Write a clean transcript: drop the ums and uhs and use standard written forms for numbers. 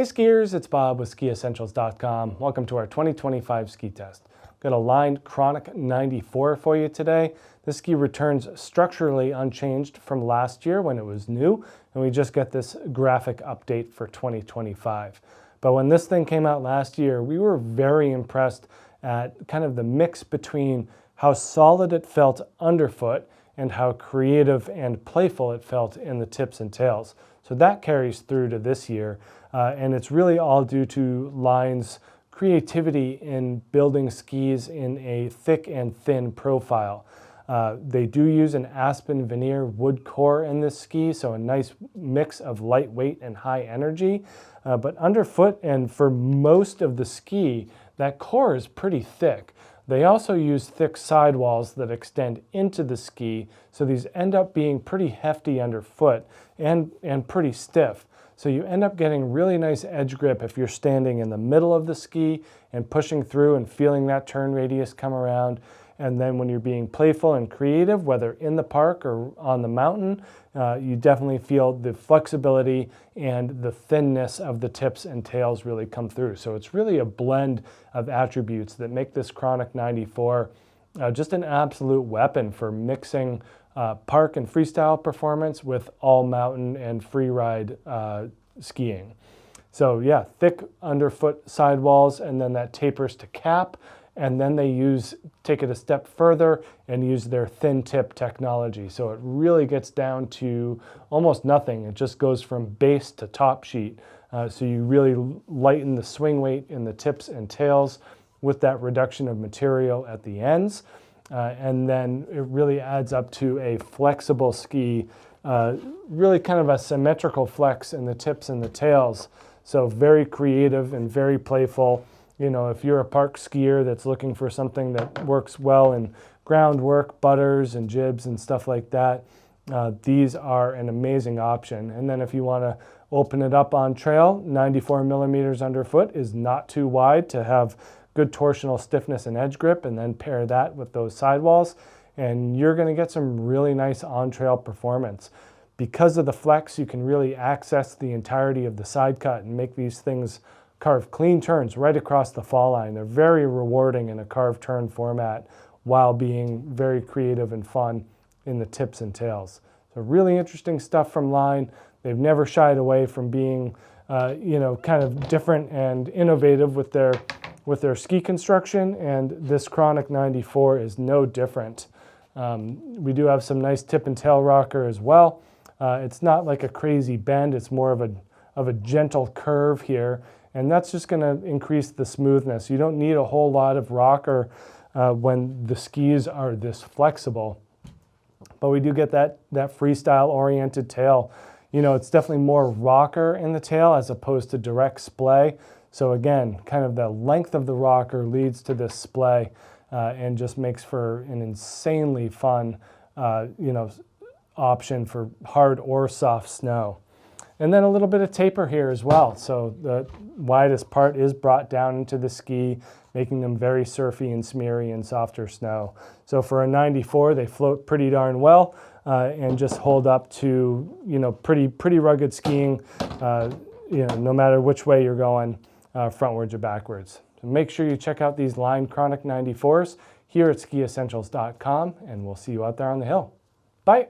Hey skiers, it's Bob with SkiEssentials.com. Welcome to our 2025 ski test. Got a Line Chronic 94 for you today. This ski returns structurally unchanged from last year when it was new, and we just got this graphic update for 2025. But when this thing came out last year, we were very impressed at kind of the mix between how solid it felt underfoot and how creative and playful it felt in the tips and tails. So that carries through to this year, and it's really all due to Line's creativity in building skis in a thick and thin profile. They do use an aspen veneer wood core in this ski, so a nice mix of lightweight and high energy. But underfoot and for most of the ski, that core is pretty thick. They also use thick sidewalls that extend into the ski, so these end up being pretty hefty underfoot and pretty stiff. So you end up getting really nice edge grip if you're standing in the middle of the ski and pushing through and feeling that turn radius come around. And then when you're being playful and creative, whether in the park or on the mountain, you definitely feel the flexibility and the thinness of the tips and tails really come through. So it's really a blend of attributes that make this Chronic 94 just an absolute weapon for mixing park and freestyle performance with all mountain and free ride skiing. So yeah, thick underfoot sidewalls, and then that tapers to cap. And then they take it a step further and use their thin tip technology. So it really gets down to almost nothing. It just goes from base to top sheet. So you really lighten the swing weight in the tips and tails with that reduction of material at the ends. And then it really adds up to a flexible ski, really kind of a symmetrical flex in the tips and the tails. So very creative and very playful. You know, if you're a park skier that's looking for something that works well in groundwork, butters and jibs and stuff like that, these are an amazing option. And then if you want to open it up on trail, 94 millimeters underfoot is not too wide to have good torsional stiffness and edge grip, and then pair that with those sidewalls, and you're going to get some really nice on-trail performance. Because of the flex, you can really access the entirety of the side cut and make these things carve clean turns right across the fall line. They're very rewarding in a carved turn format while being very creative and fun in the tips and tails. So really interesting stuff from Line. They've never shied away from being, kind of different and innovative with their ski construction, and this Chronic 94 is no different. We do have some nice tip and tail rocker as well. It's not like a crazy bend, it's more of a gentle curve here, and that's just going to increase the smoothness. You don't need a whole lot of rocker when the skis are this flexible, but we do get that freestyle oriented tail. You know, it's definitely more rocker in the tail as opposed to direct splay. So again, kind of the length of the rocker leads to this splay and just makes for an insanely fun, option for hard or soft snow. And then a little bit of taper here as well. So the widest part is brought down into the ski, making them very surfy and smeary in softer snow. So for a 94, they float pretty darn well and just hold up to, pretty rugged skiing, no matter which way you're going, frontwards or backwards. So make sure you check out these Line Chronic 94s here at SkiEssentials.com, and we'll see you out there on the hill. Bye.